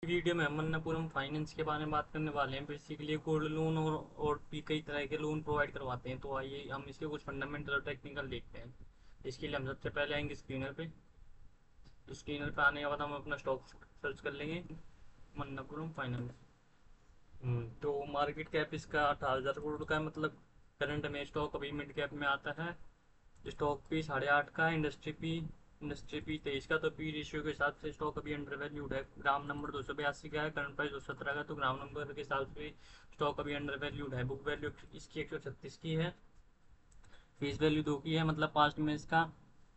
Video में हम Manappuram finance के बारे में बात करने वाले हैं। बेसिकली गोल्ड लोन और भी कई तरह के लोन प्रोवाइड करवाते हैं। तो आइए हम इसके कुछ फंडामेंटल और टेक्निकल देखते हैं। इसके लिए हम सबसे पहले आएंगे स्क्रीनर पे। स्क्रीनर पे आने के बाद हम अपना स्टॉक सर्च कर लेंगे, मन्नापुरम फाइनेंस। तो मार्केट कैप इसका 18,000 करोड़ का है, मतलब करंट में स्टॉक अभी मिड कैप में आता है। स्टॉक पी 8.5 का, इंडस्ट्री पी 23 का। तो पी रेशियो के हिसाब से स्टॉक अभी अंडर वैल्यूड है। ग्राम नंबर 282 का है, करंट प्राइस 217 का। तो ग्राम नंबर के हिसाब से स्टॉक अभी अंडर वैल्यूड है। बुक वैल्यू इसकी 136 की है। फेस वैल्यू 2 की है, मतलब पास्ट में इसका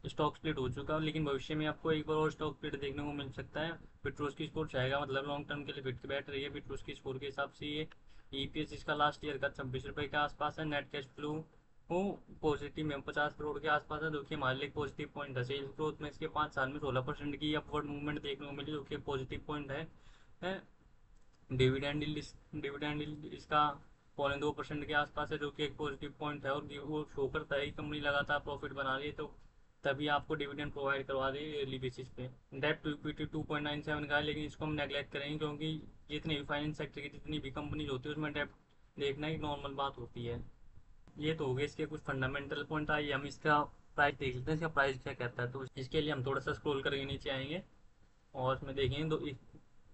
स्टॉक स्प्लिट हो चुका है, लेकिन भविष्य में आपको एक बार और स्टॉक स्प्लिट देखने को मिल सकता है। पेट्रोल की स्कोर चाहेगा, मतलब लॉन्ग टर्म के लिए फिट बैठ रही है पेट्रोल की स्कोर के हिसाब से। ये ईपीएस इसका लास्ट ईयर का 26 रुपये के आसपास है। नेट कैश फ्लो वो पॉजिटिव में 50 करोड़ के आसपास है, जो कि हमारे लिए एक पॉजिटिव पॉइंट है। सेल्स ग्रोथ में इसके 5 साल में 16% की अपवर्ड मूवमेंट देखने को मिली, जो कि एक पॉजिटिव पॉइंट है। डिविडेंड इसका 2.25% के आसपास है, जो कि एक पॉजिटिव पॉइंट है। और वो शो करता है कि कंपनी लगातार प्रॉफिट बना रही है, तो तभी आपको डिविडेंड प्रोवाइड करवा रही है ईयरली बेसिस पे। डेट टू इक्विटी 2.97 का है, लेकिन इसको हम नेगलेक्ट करेंगे, क्योंकि जितनी भी फाइनेंस सेक्टर की जितनी भी कंपनीज होती है उसमें डेट देखना एक नॉर्मल बात होती है। ये तो हो गए इसके कुछ फंडामेंटल पॉइंट। आइए हम इसका प्राइस देख लेते हैं, इसका प्राइस क्या कहता है। तो इसके लिए हम थोड़ा सा स्क्रॉल करके नीचे आएंगे और उसमें देखेंगे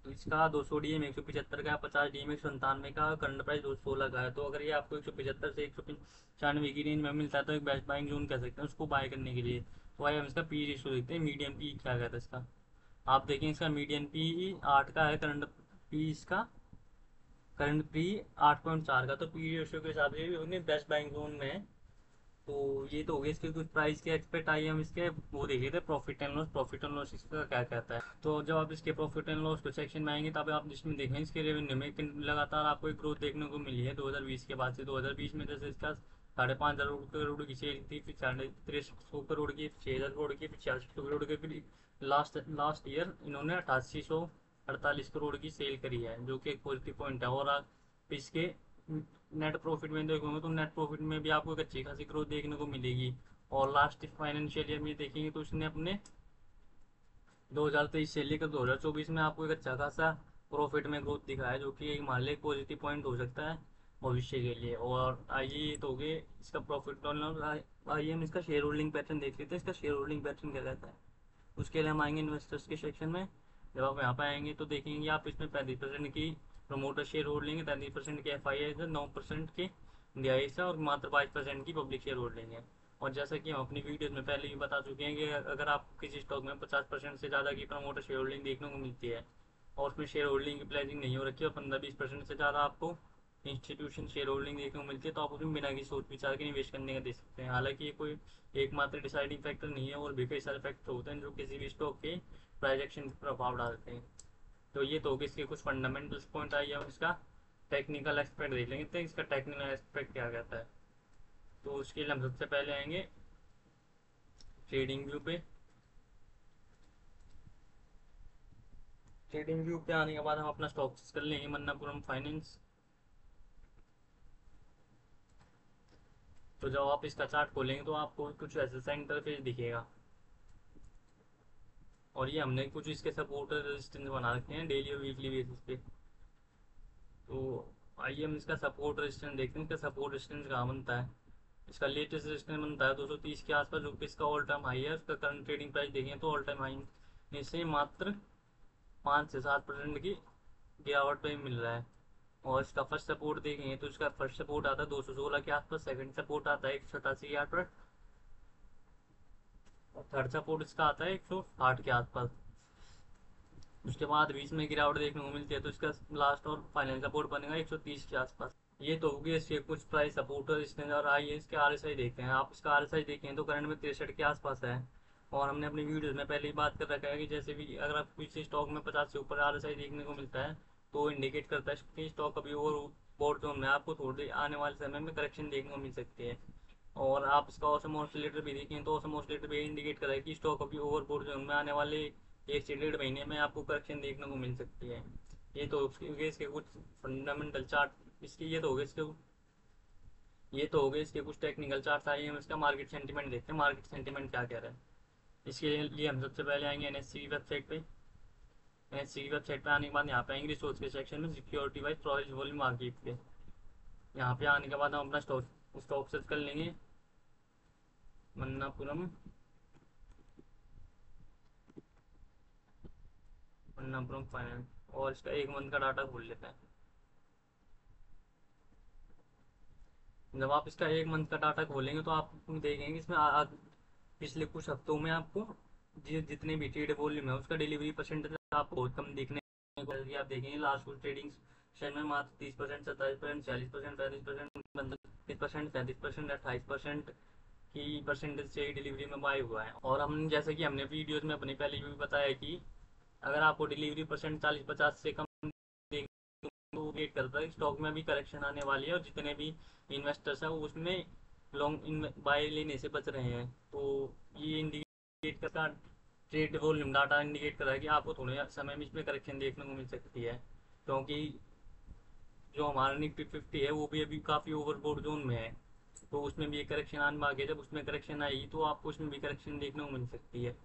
इसका 200 डीएम 175 का, 50 डीएम 197 का, करंट प्राइस 216 का है। तो अगर ये आपको 175 से 195 की रेंज में मिलता है तो एक बेस्ट बाइंग जोन कह सकते हैं उसको बाय करने के लिए। तो आइए हम इसका पी रेशियो देखते हैं, मीडियम पी क्या कहता है इसका। आप देखें इसका मीडियम पी 8 का है, करंट पी 8.4 का। तो पी रेशियो के हिसाब से भी बेस्ट बाइंग जोन में है। तो ये तो हो गया इसके कुछ प्राइस के एक्सपेक्ट। आइए हम इसके वो देख लेते हैं प्रॉफिट एंड लॉस इसका क्या कहता है। तो जब आप इसके प्रॉफिट एंड लॉस के सेक्शन में आएंगे तब आप इसमें देखेंगे इसके रेवेन्यू में लगातार आपको एक ग्रोथ देखने को मिली है 2020 के बाद से। 2020 में जैसे इसका 5,500 करोड़ की सेल थी, फिर 3,300 करोड़ की, 6,000 करोड़ की, फिर 6,600 करोड़ की, फिर लास्ट लास्ट ईयर इन्होंने 8,848 करोड़ की सेल करी है, जो कि एक पॉजिटिव पॉइंट है। और आप इसके नेट प्रॉफिट में देखोगे तो नेट प्रॉफिट में भी आपको एक अच्छी खासी ग्रोथ देखने को मिलेगी। और लास्ट फाइनेंशियल ईयर में देखेंगे तो उसने अपने 2023 से लेकर 2024 में आपको एक अच्छा खासा प्रॉफिट में ग्रोथ दिखा है, जो कि एक मान ली पॉजिटिव पॉइंट हो सकता है भविष्य के लिए। और आइए ये तो हो गए इसका प्रॉफिट और लॉस। आइए हम इसका शेयर होल्डिंग पैटर्न देख लेते हैं, इसका शेयर होल्डिंग पैटर्न क्या रहता है। उसके लिए हम आएंगे इन्वेस्टर्स के सेक्शन में। जब आप यहाँ पे आएंगे तो देखेंगे आप इसमें 35% की प्रमोटर शेयर होल्डिंग है, 33% की एफ आई है, 9% की डी आई है, और मात्र 22% की पब्लिक शेयर होल्डिंग है। और जैसा कि हम अपनी वीडियोज में पहले भी बता चुके हैं कि अगर आप किसी स्टॉक में 50% से ज़्यादा की प्रमोटर शेयर होल्डिंग देखने को मिलती है और उसमें शेयर होल्डिंग की प्लेजिंग नहीं हो रखी है, और 15-20% से ज़्यादा आपको इंस्टीट्यूशन शेयर होल्डिंग देखने को मिलती है, तो आप उसमें बिना की सोच विचार के निवेश करने का दे सकते हैं। हालांकि ये कोई एकमात्र डिसाइडिंग फैक्टर नहीं है, और भी कई सारे फैक्टर होते हैं जो किसी भी स्टॉक के प्राइस एक्शन पर प्रभाव डालते हैं। तो ये तो होगी इसके कुछ फंडामेंटल्स पॉइंट। आइए हम इसका टेक्निकल एस्पेक्ट देख लेंगे, तो इसका टेक्निकल एस्पेक्ट क्या कहता है। तो उसके लिए हम सबसे पहले आएंगे ट्रेडिंग व्यू पे। ट्रेडिंग व्यू पे आने के बाद हम अपना स्टॉक कर लेंगे मन्नापुरम फाइनेंस। तो जब आप इसका चार्ट खोलेंगे तो आपको कुछ ऐसा इंटरफेस दिखेगा, और ये हमने कुछ इसके सपोर्ट रेजिस्टेंस बना रखे हैं डेली और वीकली बेसिस पे। तो आइए हम इसका सपोर्ट रेजिस्टेंस देखते हैं, इसका सपोर्ट रेजिस्टेंस कहाँ बनता है। इसका लेटेस्ट रेजिस्टेंस बनता है 230 के आसपास, जो कि इसका ऑल टाइम हाई है। उसका करंट ट्रेडिंग प्राइस देखें तो ऑल टाइम हाई से मात्र 5 से 7% की गिरावट पे मिल रहा है। और इसका फर्स्ट सपोर्ट देखेंगे तो इसका फर्स्ट सपोर्ट आता है 216 के आसपास, सेकंड सपोर्ट आता है 187 के आसपास, और थर्ड सपोर्ट इसका आता है 160 के आसपास। उसके बाद बीच में गिरावट देखने को मिलती है, तो इसका लास्ट और फाइनल सपोर्ट बनेगा 130 के आसपास। ये तो होगी इसके कुछ प्राइस सपोर्ट और इसने। और आइए इसके आर एस आई देखते हैं। आप इसका आर एस आई देखें तो करंट में 63 के आसपास है। और हमने अपनी वीडियोस में पहले ही बात कर रखा है कि जैसे भी अगर आप किसी स्टॉक में 50 से ऊपर आर एस आई देखने को मिलता है तो इंडिकेट करता है कि स्टॉक अभी ओवर बोर्ड जोन में, आपको थोड़ी आने वाले समय में करेक्शन देखने को मिल सकती है। और आप इसका ऑसम ऑसिलेटर भी देखें तो ऑसम ऑसिलेटर भी इंडिकेट कर रहा है कि स्टॉक अभी ओवरबोर्ड जोन में आने वाले 1 से 1.5 महीने में आपको करेक्शन देखने को मिल सकती है। ये तो इसके कुछ फंडामेंटल चार्ट इसके ये तो हो गए इसके कुछ टेक्निकल चार्ट। आइए हम इसका मार्केट सेंटीमेंट देखते हैं, मार्केट सेंटीमेंट क्या कह रहा है। इसके लिए हम सबसे पहले आएंगे एनएससी की वेबसाइट पे। एनएससी की वेबसाइट पे आने के बाद यहाँ पे आएंगे रिसोर्स के सेक्शन में security wise project volume market पे। यहाँ पे आने के बाद हम अपना स्टॉक स्टॉक सर्च कर लेंगे, मन्नापुरम मन्नापुरम फाइनेंस, और इसका एक मंथ का डाटा खोल लेते हैं। जब आप इसका एक मंथ का डाटा खोलेंगे तो आप देखेंगे इसमें पिछले कुछ हफ्तों में आपको जितने भी ट्रेड वॉल्यूम है उसका डिलीवरी परसेंटेज आपको बहुत कम देखने को मिलेगी। आप देखेंगे लास्ट कुछ ट्रेडिंग सेशन में मात्र 30%, 27%, 40%, 35%, 30%, 37%, 28% की परसेंटेज से डिलीवरी में बाय हुआ है। और हम जैसे कि हमने वीडियोज में अपने पहले भी बताया कि अगर आपको डिलीवरी परसेंट 40-50 से कम तो वेट करता है, स्टॉक में भी करेक्शन आने वाली है और जितने भी इन्वेस्टर्स हैं वो उसमें लॉन्ग बाय लेने से बच रहे हैं। तो ये इंडिकेट करता, ट्रेड वॉल्यूम डाटा इंडिकेट कर रहा है कि आपको थोड़े समय में इसमें करेक्शन देखने को मिल सकती है, क्योंकि जो हमारा निफ्टी 50 है वो भी अभी काफ़ी ओवरबोर्ड जोन में है। तो उसमें भी एक करेक्शन आने में आ गया, जब उसमें करेक्शन आएगी तो आपको उसमें भी करेक्शन देखने को मिल सकती है।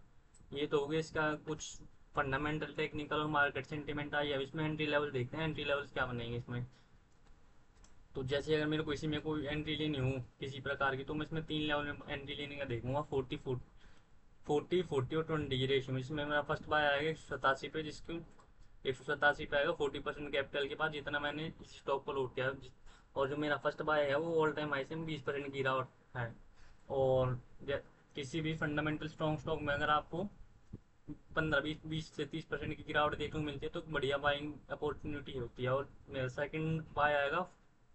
ये तो हो गया इसका कुछ फंडामेंटल, टेक्निकल और मार्केट सेंटीमेंट आई। अब इसमें एंट्री लेवल देखते हैं, एंट्री लेवल्स क्या बनेंगे इसमें। तो जैसे अगर मेरे को इसी में कोई एंट्री लेनी हो किसी प्रकार की, तो मैं इसमें 3 लेवल में एंट्री लेने का देखूंगा, 40 40 और 20 की रेशियो में। इसमें मेरा फर्स्ट बाय आएगा 187 पे, जिसको 187 पे आएगा 40% कैपिटल के बाद जितना मैंने इस स्टॉक को लूट किया। और जो मेरा फर्स्ट बाय है वो ऑल टाइम हाई से 20% की गिरावट है। और किसी भी फंडामेंटल स्ट्रॉन्ग स्टॉक में अगर आपको 15 20 20 से 30% की गिरावट देखने को मिलती है तो बढ़िया बाइंग अपॉर्चुनिटी होती है। और मेरा सेकंड बाय आएगा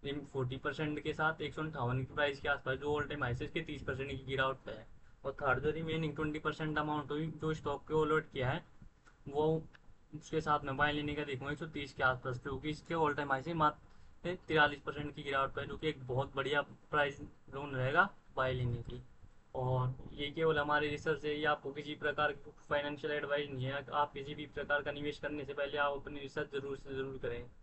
40% के साथ 158 की प्राइस के आसपास, जो ऑल टाइम हाई से इसके 30% की गिरावट पे है। और थर्ड जो रिमेनिंग 20% अमाउंट हुई जो स्टॉक पे अलॉट किया है, वो उसके साथ में बाय लेने का देखूंगा 130 के आसपास, क्योंकि इसके ऑल टाइम हाई से मात्र 43% की गिरावट पे है, जो कि एक बहुत बढ़िया प्राइस जोन रहेगा बाय लेने की। और ये केवल हमारी रिसर्च है, ये आपको किसी प्रकार की फाइनेंशियल एडवाइस नहीं है। आप किसी भी प्रकार का निवेश करने से पहले आप अपनी रिसर्च जरूर से जरूर करें।